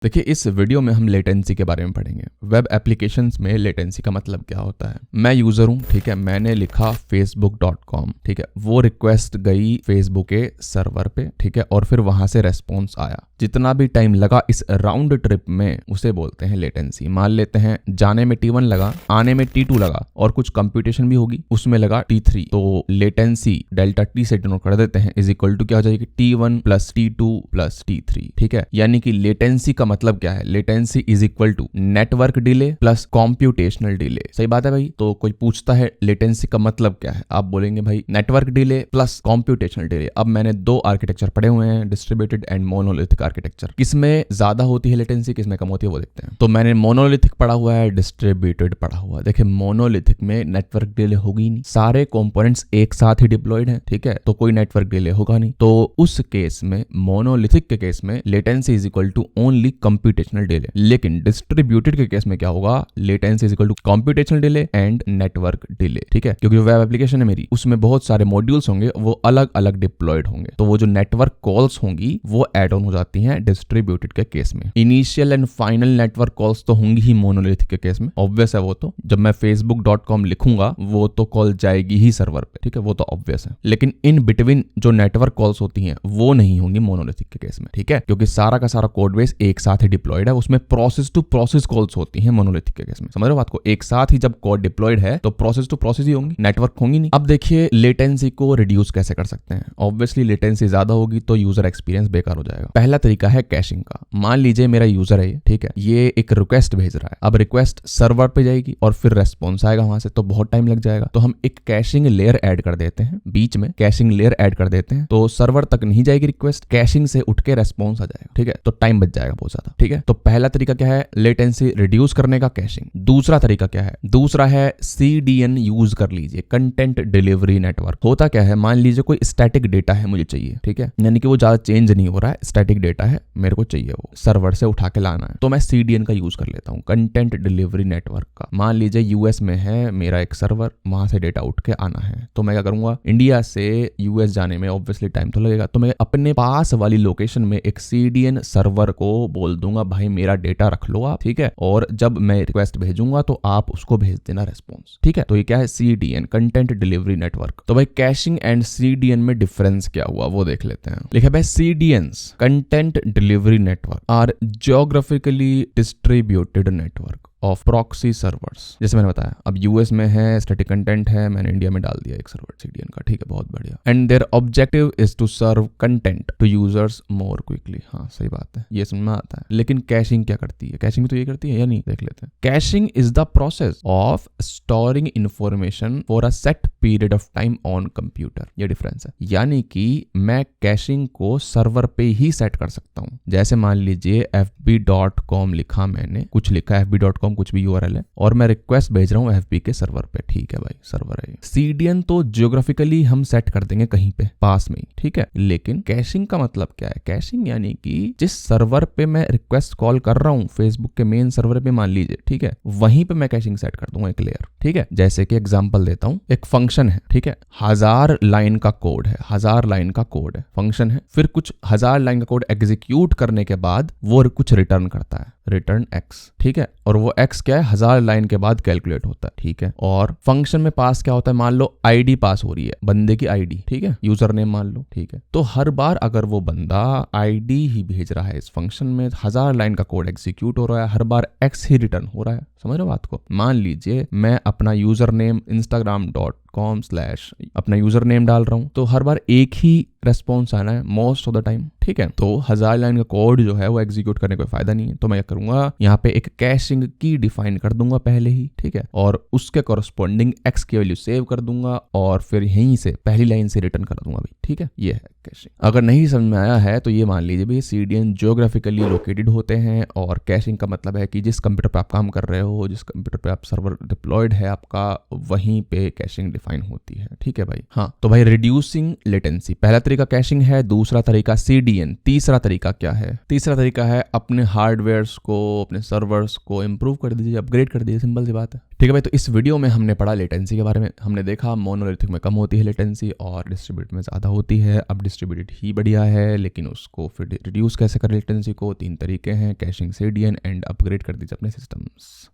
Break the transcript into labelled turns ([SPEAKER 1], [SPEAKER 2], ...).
[SPEAKER 1] देखिए इस वीडियो में हम लेटेंसी के बारे में पढ़ेंगे। वेब एप्लीकेशंस में लेटेंसी का मतलब क्या होता है। मैं यूजर हूँ, ठीक है, मैंने लिखा facebook.com, ठीक है, वो रिक्वेस्ट गई फेसबुक के सर्वर पे, ठीक है, और फिर वहां से रेस्पॉन्स आया। जितना भी टाइम लगा इस राउंड ट्रिप में उसे बोलते हैं लेटेंसी। मान लेते हैं जाने में T1 लगा, आने में T2 लगा और कुछ कंप्यूटेशन भी होगी उसमें लगा T3, तो लेटेंसी डेल्टा T से डिनोट कर देते हैं इज इक्वल टू क्या हो जाएगी T1 plus T2 plus T3, ठीक है। यानी कि लेटेंसी का मतलब क्या है, latency is equal to network delay plus computational delay. सही बात है भाई। तो कोई पूछता है लेटेंसी का मतलब क्या है, आप बोलेंगे भाई network delay plus computational delay. अब मैंने दो आर्किटेक्चर पढ़े हुए हैं, डिस्ट्रीब्यूटेड एंड मोनोलिथिक आर्किटेक्चर। किसमें ज्यादा होती है लेटेंसी, किसमें कम होती है वो देखते हैं। तो मैंने मोनोलिथिक पढ़ा हुआ है, डिस्ट्रीब्यूटेड पढ़ा हुआ है। देखिए मोनोलिथिक में नेटवर्क डिले होगी नहीं, सारे कंपोनेंट्स एक साथ ही डिप्लॉयड हैं, ठीक है, तो कोई नेटवर्क डिले होगा नहीं। तो उस केस में मोनोलिथिक के केस में latency is equal to only computational delay. लेकिन डिस्ट्रीब्यूटेड के केस में क्या होगा, latency is equal to computational delay and network delay, ठीक है। क्योंकि वेब एप्लीकेशन है मेरी, उसमें बहुत सारे मॉड्यूल्स होंगे, वो अलग अलग डिप्लॉयड होंगे, तो वो जो नेटवर्क कॉल्स होंगी वो एड ऑन हो जाती हैं डिस्ट्रीब्यूटेड के केस में। Initial and final network calls तो होंगी ही मोनोलिथिक के केस में, ऑब्वियस है वो तो। जब मैं facebook.com लिखूंगा वो तो कॉल जाएगी ही सर्वर पे, ठीक है, वो तो ऑब्वियस है। लेकिन इन बिटवीन जो नेटवर्क कॉल्स होती हैं वो नहीं होंगी मोनोलिथिक के केस में, ठीक है, क्योंकि सारा का सारा कोड बेस एक साथ ही डिप्लॉयड है। उसमें प्रोसेस टू प्रोसेस कॉल्स होती हैं मोनोलिथिक के केस में। समझ रहे हो बात को। एक साथ ही जब कोड डिप्लॉयड है तो प्रोसेस टू प्रोसेस ही होंगी, नेटवर्क होंगी नहीं। अब देखिए लेटेंसी को रिड्यूस कैसे कर सकते हैं। ऑब्वियसली लेटेंसी ज्यादा होगी तो यूजर एक्सपीरियंस बेकार हो जाएगा। पहला तरीका है कैशिंग का। मान लीजिए मेरा यूजर है, ठीक है, ये एक रिक्वेस्ट भेज रहा है। अब रिक्वेस्ट सर्वर पे जाएगी और फिर रेस्पॉन्स आएगा वहां से, तो बहुत टाइम लग जाएगा। तो हम एक कैशिंग लेयर ऐड कर देते हैं, बीच में कैशिंग लेयर ऐड कर देते हैं, तो सर्वर तक नहीं जाएगी रिक्वेस्ट, कैशिंग से उठ के रेस्पॉन्स आ जाएगा, ठीक है, तो टाइम बच जाएगा बहुत ज्यादा, ठीक है। तो पहला तरीका क्या है, लेटेंसी रिड्यूस करने का, कैशिंग। दूसरा तरीका क्या है, दूसरा है CDN यूज कर लीजिए, कंटेंट डिलीवरी नेटवर्क। होता क्या है, मान लीजिए कोई स्टैटिक डेटा है मुझे चाहिए, ठीक है, यानी कि वो ज्यादा चेंज नहीं हो रहा है, स्टैटिक डेटा है, मेरे को चाहिए वो सर्वर से उठा के लाना है, तो मैं CDN का यूज कर लेता हूँ, कंटेंट डिलीवरी नेटवर्क का। मान लीजिए US में है मेरा एक सर्वर, वहां से डेटा उठ के आना है, तो मैं क्या करूंगा, इंडिया से US जाने में ऑब्वियसली टाइम तो लगेगा, तो मैं अपने पास वाली लोकेशन में एक CDN सर्वर को बोल दूंगा भाई मेरा डेटा रख लो आप, ठीक है, और जब मैं रिक्वेस्ट भेजूंगा तो आप उसको भेज देना रेस्पॉन्स, ठीक है। तो ये क्या है, CDN, कंटेंट डिलीवरी नेटवर्क। तो भाई कैशिंग एंड CDN में डिफरेंस क्या हुआ वो देख लेते हैं। लिखा भाई CDNs, content delivery network, are geographically distributed network of proxy servers. जैसे मैंने बताया, अब US में है, स्टैटिक कंटेंट है, मैंने इंडिया में डाल दिया एक सर्वर CDN का, ठीक है, बहुत बढ़िया। And their objective is to serve content to users more quickly. हाँ सही बात है, ये समझ में आता है। लेकिन कैशिंग क्या करती है, कैशिंग तो ये करती है या नहीं, देख लेते हैं। Caching is the process of storing information for a set period of time on computer. ये डिफरेंस है, यानी कि मैं कैशिंग को सर्वर पे ही सेट कर सकता हूँ। जैसे मान लीजिए fb.com लिखा, मैंने कुछ लिखा fb.com कुछ भी URL है, और मैं रिक्वेस्ट भेज रहा हूँ FB के सर्वर पे, ठीक है भाई, सर्वर है। CDN तो जियोग्राफिकली हम सेट कर देंगे कहीं पे पास में ही, ठीक है। लेकिन कैशिंग का मतलब क्या है, कैशिंग यानी कि जिस सर्वर पे मैं रिक्वेस्ट कॉल कर रहा हूँ, फेसबुक के मेन सर्वर पे मान लीजिए, ठीक है, वहीं पे मैं कैशिंग सेट कर दूंगा एक लेयर, ठीक है। जैसे कि एग्जांपल देता हूँ, एक फंक्शन है, ठीक है, 1000 लाइन का कोड है, 1000 लाइन का कोड है, फंक्शन है, फिर कुछ 1000 लाइन का कोड एग्जीक्यूट करने के बाद वो कुछ रिटर्न करता है, रिटर्न X, ठीक है, और वो X क्या है, 1000 लाइन के बाद कैलकुलेट होता है, ठीक है। और फंक्शन में पास क्या होता है, मान लो ID पास हो रही है, बंदे की ID, ठीक है, यूजर नेम मान लो, ठीक है। तो हर बार अगर वो बंदा ID ही भेज रहा है इस फंक्शन में, 1000 लाइन का कोड एग्जीक्यूट हो रहा है, हर बार X ही रिटर्न हो रहा है। समझ रहे हो बात को। मान लीजिए मैं अपना यूजर नेम instagram.com/ अपना यूजर नेम डाल रहा हूं, तो हर बार एक ही रेस्पॉन्स आना है मोस्ट ऑफ द टाइम, ठीक है। तो 1000 लाइन का कोड जो है वो एग्जीक्यूट करने का फायदा नहीं है, तो मैं क्या करूंगा, यहाँ पे एक कैशिंग की डिफाइन कर दूंगा पहले ही, ठीक है, और उसके कॉरस्पॉन्डिंग X की वैल्यू सेव कर दूंगा और फिर यहीं से पहली लाइन से रिटर्न कर दूंगा भाई, ठीक है। ये है कैशिंग। अगर नहीं समझ में आया है तो ये मान लीजिए भाई CDN जियोग्राफिकली लोकेटेड होते हैं, और कैशिंग का मतलब है कि जिस कंप्यूटर पे आप काम कर रहे हो, जिस कंप्यूटर पे आप सर्वर डिप्लॉयड है आपका, वहीं पे कैशिंग डिफाइन होती है, ठीक है भाई। हाँ तो भाई रिड्यूसिंग लेटेंसी, पहला तरीका कैशिंग है, दूसरा तरीका CDN। तीसरा तरीका क्या है, तीसरा तरीका है अपने हार्डवेयर्स को, अपने सर्वर्स को इंप्रूव कर दीजिए, अपग्रेड कर दीजिए, सिंपल सी बात है, ठीक है भाई, तो इस वीडियो में हमने पढ़ा लेटेंसी के बारे में। हमने देखा मोनोलिथिक में कम होती है लेटेंसी और डिस्ट्रीब्यूटेड में ज़्यादा होती है। अब डिस्ट्रीब्यूटेड ही बढ़िया है, लेकिन उसको फिर रिड्यूस कैसे करें लेटेंसी को? 3 तरीके हैं, कैशिंग, CDN एंड अपग्रेड कर दीजिए अपने सिस्टम्स।